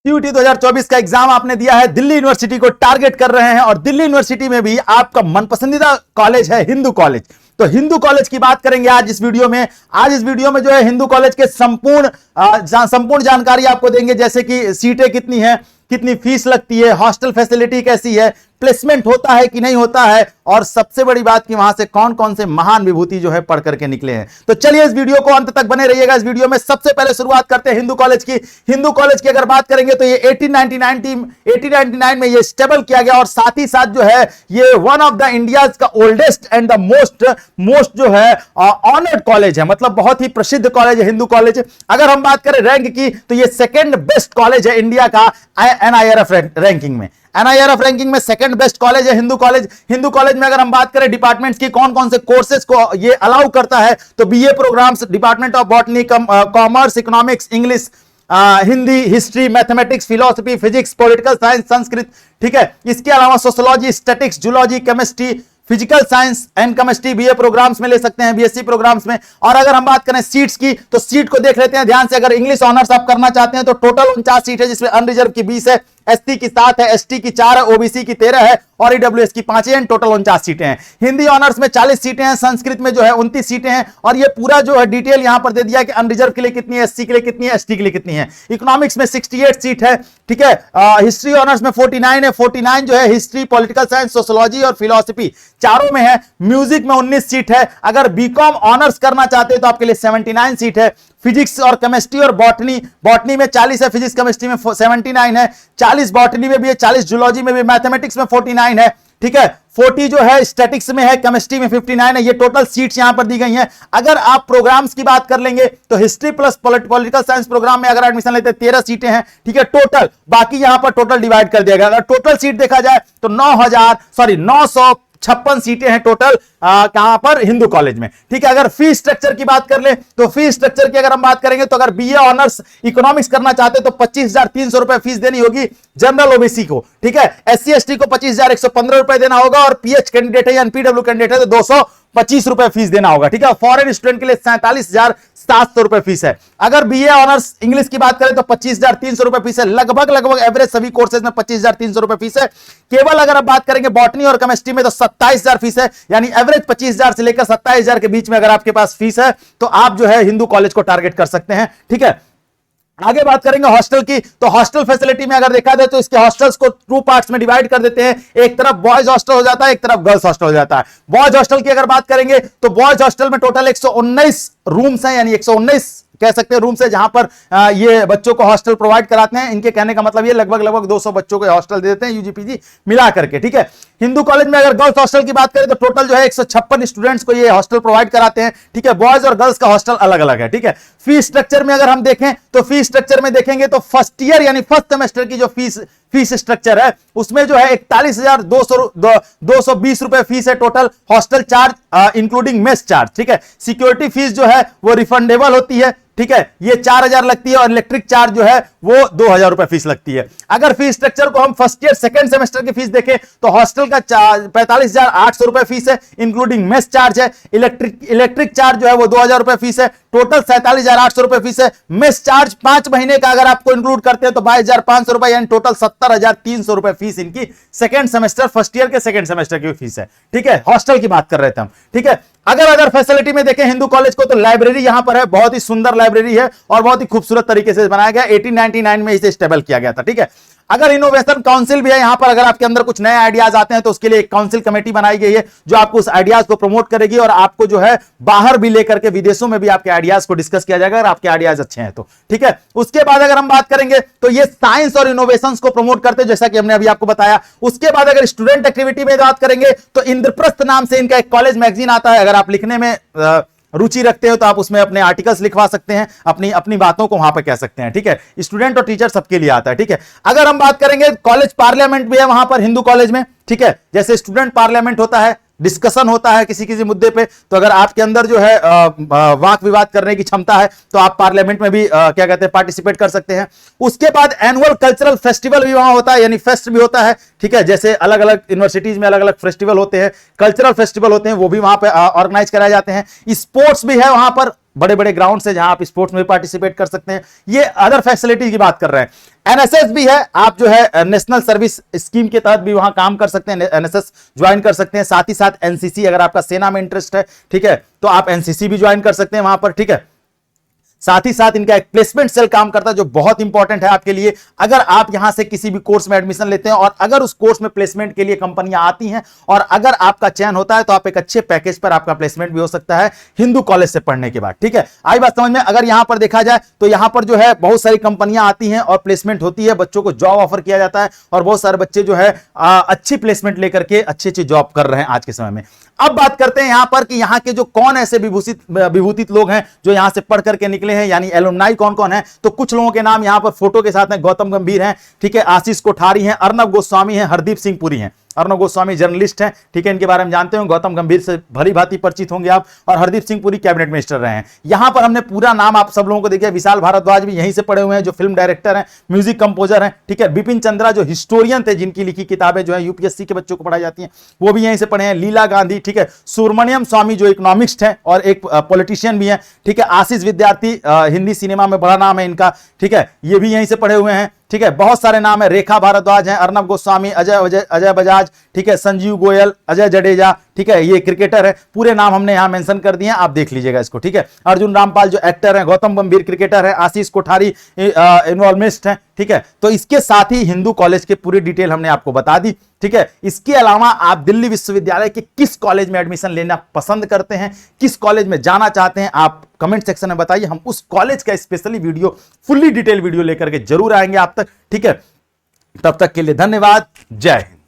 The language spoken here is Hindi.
CUET 2024 का एग्जाम आपने दिया है, दिल्ली यूनिवर्सिटी को टारगेट कर रहे हैं और दिल्ली यूनिवर्सिटी में भी आपका मनपसंदीदा कॉलेज है हिंदू कॉलेज। तो हिंदू कॉलेज की बात करेंगे आज इस वीडियो में। आज इस वीडियो में जो है हिंदू कॉलेज के संपूर्ण जानकारी आपको देंगे, जैसे कि सीटें कितनी है, कितनी फीस लगती है, हॉस्टल फैसिलिटी कैसी है, प्लेसमेंट होता है कि नहीं होता है, और सबसे बड़ी बात कि वहां से कौन कौन से महान विभूति जो है पढ़ करके निकले हैं। तो चलिए इस वीडियो को अंत तक बने रहिएगा। इस वीडियो में सबसे पहले शुरुआत करते हैं हिंदू कॉलेज की। हिंदू कॉलेज की अगर बात करेंगे तो ये 1899 में ये स्टेबल किया गया और साथ ही साथ जो है ये वन ऑफ द इंडियाज का ओल्डेस्ट एंड द मोस्ट जो है ऑनर्ड कॉलेज है, मतलब बहुत ही प्रसिद्ध कॉलेज है हिंदू कॉलेज। अगर हम बात करें रैंक की तो ये सेकेंड बेस्ट कॉलेज है इंडिया का NIRF रैंकिंग में। NIRF रैंकिंग में सेकंड बेस्ट कॉलेज है हिंदू कॉलेज। हिंदू कॉलेज में अगर हम बात करें डिपार्टमेंट्स की, कौन कौन से कोर्सेज को ये अलाउ करता है, तो BA programmes, department of botany, commerce, economics, English, Hindi, history, mathematics, philosophy, physics, political science, Sanskrit, ठीक है। इसके अलावा sociology, statics, zoology, chemistry, physical science and chemistry BA programmes में ले सकते हैं, BSc प्रोग्राम्स में। और अगर हम बात करें सीट्स की तो सीट को देख लेते हैं ध्यान से। अगर इंग्लिश ऑनर्स आप करना चाहते हैं तो टोटल 49 सीट है, जिसमें अनरिजर्व की 20 है, SC की 7 है, ST की 4 है, OBC की 13 है और EWS की 5 है। टोटल 49 सीटें हैं। हिंदी ऑनर्स में 40 सीटें हैं, संस्कृत में जो है 29 सीटें हैं। और ये पूरा जो है डिटेल यहां पर दे दिया कि अनरिजर्व के लिए कितनी है, SC के लिए कितनी है, ST के लिए कितनी है। इकोनॉमिक्स में 68 सीट है, ठीक है। हिस्ट्री ऑनर्स में 49 है, 49 जो है हिस्ट्री, पॉलिटिकल साइंस, सोशियोलॉजी और फिलोसफी चारों में है। म्यूजिक में 19 सीट है। अगर बीकॉम ऑनर्स करना चाहते हैं तो आपके लिए 79 सीट है। फिजिक्स और केमिस्ट्री और बॉटनी में 40 है, फिजिक्स केमिस्ट्री में 79 है, 40 बॉटनी में भी है, 40 जूलॉजी में भी, मैथमेटिक्स में 49 है, ठीक है। 40 जो है स्टैटिक्स में है, केमिस्ट्री में 59 है। ये टोटल सीट्स यहां पर दी गई हैं। अगर आप प्रोग्राम्स की बात कर लेंगे तो history plus political science programme में अगर एडमिशन लेते हैं 13 सीटें हैं, ठीक है टोटल। बाकी यहां पर टोटल डिवाइड कर दिया गया। अगर टोटल सीट देखा जाए तो 956 सीटें हैं टोटल कहां पर, हिंदू कॉलेज में, ठीक है। अगर फीस स्ट्रक्चर की बात कर ले तो फीस स्ट्रक्चर की अगर हम बात करेंगे तो अगर BA ऑनर्स इकोनॉमिक्स करना चाहते हैं तो 25,300 रुपए फीस देनी होगी जनरल OBC को, ठीक है। SC ST को 25,115 रुपए देना होगा और PH कैंडिडेट है या NPW कैंडिडेट है तो 225 रुपए फीस देना होगा, ठीक है। फॉरेन स्टूडेंट के लिए 47,700 रुपए फीस है। अगर BA ऑनर्स इंग्लिश की बात करें तो 25,300 रुपए फीस है। लगभग एवरेज सभी कोर्सेज में 25,300 रुपए फीस है। केवल अगर आप बात करेंगे बॉटनी और केमिस्ट्री में तो 27,000 फीस है, यानी एवरेज 25,000 से लेकर 27,000 के बीच में अगर आपके पास फीस है तो आप जो है हिंदू कॉलेज को टारगेट कर सकते हैं, ठीक है। आगे बात करेंगे हॉस्टल की, तो हॉस्टल फैसिलिटी में अगर देखा जाए तो इसके हॉस्टल्स को 2 पार्ट्स में डिवाइड कर देते हैं। एक तरफ बॉयज हॉस्टल हो जाता है, एक तरफ गर्ल्स हॉस्टल हो जाता है। बॉयज हॉस्टल की अगर बात करेंगे तो बॉयज हॉस्टल में टोटल 119 रूम्स हैं, यानी 119 कह सकते हैं रूम्स है जहां पर ये बच्चों को हॉस्टल प्रोवाइड कराते हैं। इनके कहने का मतलब ये लगभग 200 बच्चों को हॉस्टल दे देते हैं UGPG मिला करके, ठीक है। हिंदू कॉलेज में अगर गर्ल्स हॉस्टल की बात करें तो टोटल जो है 156 स्टूडेंट्स को ये हॉस्टल प्रोवाइड कराते हैं, ठीक है। बॉयज और गर्ल्स का हॉस्टल अलग अलग है, ठीक है। फीस स्ट्रक्चर में अगर हम देखें तो फीस स्ट्रक्चर में देखेंगे तो फर्स्ट ईयर यानी फर्स्ट सेमेस्टर की जो फीस स्ट्रक्चर है उसमें जो है 41,220 रुपए फीस है total. Hostel charge including mess charge, ठीक है। सिक्योरिटी फीस जो है वो रिफंडेबल होती है, ठीक है। ये 4,000 लगती है और इलेक्ट्रिक चार्ज जो है वो 2,000 रुपए फीस लगती है। अगर फीस स्ट्रक्चर को हम फर्स्ट ईयर सेकंड सेमेस्टर की फीस देखें तो हॉस्टल का 45,800 रुपए फीस है इंक्लूडिंग मेस चार्ज है। इलेक्ट्रिक चार्ज जो है वो 2,000 रुपए फीस है। टोटल 47,800 रुपए फीस है। मेस चार्ज 5 महीने का अगर आपको इंक्लूड करते हैं तो 22,500 रुपए, यानी टोटल 70,300 रुपए फीस इनकी सेकंड सेमेस्टर फर्स्ट ईयर के सेकंड सेमेस्टर की फीस है, ठीक है। हॉस्टल की बात कर रहे थे हम, ठीक है। अगर फैसिलिटी में देखें हिंदू कॉलेज को तो लाइब्रेरी यहां पर है, बहुत ही सुंदर लाइब्रेरी है और बहुत ही खूबसूरत तरीके से बनाया गया। 1899 में इसे स्टेबल किया गया था, ठीक है। अगर इनोवेशन काउंसिल भी है यहां पर, अगर आपके अंदर कुछ नए आइडियाज आते हैं तो उसके लिए एक काउंसिल कमेटी बनाई गई है जो आपको उस आइडियाज को प्रमोट करेगी और आपको जो है बाहर भी लेकर के विदेशों में भी आपके आइडियाज को डिस्कस किया जाएगा अगर आपके आइडियाज अच्छे हैं तो, ठीक है। उसके बाद अगर हम बात करेंगे तो ये साइंस और इनोवेशंस को प्रमोट करते हैं जैसा कि हमने अभी आपको बताया। उसके बाद अगर स्टूडेंट एक्टिविटी में बात करेंगे तो इंद्रप्रस्थ नाम से इनका एक कॉलेज मैगजीन आता है। अगर आप लिखने में रुचि रखते हो तो आप उसमें अपने आर्टिकल्स लिखवा सकते हैं, अपनी बातों को वहां पर कह सकते हैं, ठीक है। स्टूडेंट और टीचर सबके लिए आता है, ठीक है। अगर हम बात करेंगे कॉलेज पार्लियामेंट भी है वहां पर हिंदू कॉलेज में, ठीक है। जैसे स्टूडेंट पार्लियामेंट होता है, डिस्कशन होता है किसी मुद्दे पे, तो अगर आपके अंदर जो है वाक विवाद करने की क्षमता है तो आप पार्लियामेंट में भी क्या कहते हैं पार्टिसिपेट कर सकते हैं। उसके बाद एनुअल कल्चरल फेस्टिवल भी वहां होता है, यानी फेस्ट भी होता है, ठीक है। जैसे अलग अलग यूनिवर्सिटीज में अलग अलग फेस्टिवल होते हैं, कल्चरल फेस्टिवल होते हैं, वो भी वहां पे ऑर्गेनाइज कराए जाते हैं। स्पोर्ट्स भी है वहां पर, बड़े बड़े ग्राउंड से जहां आप स्पोर्ट्स में पार्टिसिपेट कर सकते हैं। ये अदर फैसिलिटी की बात कर रहे हैं। एनएसएस भी है, आप जो है नेशनल सर्विस स्कीम के तहत भी वहां काम कर सकते हैं, एनएसएस ज्वाइन कर सकते हैं। साथ ही साथ एनसीसी, अगर आपका सेना में इंटरेस्ट है, ठीक है, तो आप एनसीसी भी ज्वाइन कर सकते हैं वहां पर, ठीक है। साथ ही साथ इनका एक प्लेसमेंट सेल काम करता है जो बहुत इंपॉर्टेंट है आपके लिए। अगर आप यहां से किसी भी कोर्स में एडमिशन लेते हैं और अगर उस कोर्स में प्लेसमेंट के लिए कंपनियां आती हैं और अगर आपका चयन होता है तो आप एक अच्छे पैकेज पर आपका प्लेसमेंट भी हो सकता है हिंदू कॉलेज से पढ़ने के बाद, ठीक है। आई बात समझ में? अगर यहां पर देखा जाए तो यहां पर जो है बहुत सारी कंपनियां आती हैं और प्लेसमेंट होती है, बच्चों को जॉब ऑफर किया जाता है और बहुत सारे बच्चे जो है अच्छी प्लेसमेंट लेकर के अच्छी अच्छी जॉब कर रहे हैं आज के समय में। अब बात करते हैं यहां पर कि यहां के जो कौन ऐसे विभूतित लोग हैं जो यहां से पढ़ करके निकले हैं, यानी एलुमनाई कौन कौन है। तो कुछ लोगों के नाम यहां पर फोटो के साथ हैं। गौतम गंभीर हैं, ठीक है, आशीष कोठारी हैं, अर्नब गोस्वामी हैं, हरदीप सिंह पुरी हैं। अर्नब गोस्वामी जर्नलिस्ट हैं, ठीक है, इनके बारे में जानते हो। गौतम गंभीर से भली भांति परिचित होंगे आप, और हरदीप सिंह पुरी कैबिनेट मिनिस्टर रहे हैं। यहां पर हमने पूरा नाम आप सब लोगों को देखिए। विशाल भारद्वाज भी यहीं से पढ़े हुए हैं, जो फिल्म डायरेक्टर हैं, म्यूजिक कंपोजर हैं, ठीक है। बिपिन चंद्रा जो हिस्टोरियन थे, जिनकी लिखी किताबें जो है यूपीएससी के बच्चों को पढ़ाई जाती हैं, वो भी यहीं से पढ़े हैं। लीला गांधी, ठीक है। सुब्रमण्यम स्वामी जो इकोनॉमिस्ट हैं और एक पॉलिटिशियन भी हैं, ठीक है। आशीष विद्यार्थी, हिंदी सिनेमा में बड़ा नाम है इनका, ठीक है, ये भी यहीं से पढ़े हुए हैं, ठीक है। बहुत सारे नाम है, रेखा भारद्वाज हैं, अर्नब गोस्वामी, अजय बजाज, ठीक है, संजीव गोयल, अजय जडेजा, ठीक है, ये क्रिकेटर है। पूरे नाम हमने यहां मेंशन कर दिए हैं, आप देख लीजिएगा इसको, ठीक है। अर्जुन रामपाल जो एक्टर है, गौतम गंभीर क्रिकेटर है, आशीष कोठारी इन्वॉल्वमेंट है, ठीक है। तो इसके साथ ही हिंदू कॉलेज के पूरी डिटेल हमने आपको बता दी, ठीक है। इसके अलावा आप दिल्ली विश्वविद्यालय के किस कॉलेज में एडमिशन लेना पसंद करते हैं, किस कॉलेज में जाना चाहते हैं, आप कमेंट सेक्शन में बताइए। हम उस कॉलेज का specially video, fully detail video लेकर के जरूर आएंगे आप तक, ठीक है। तब तक के लिए धन्यवाद। जय हिंद।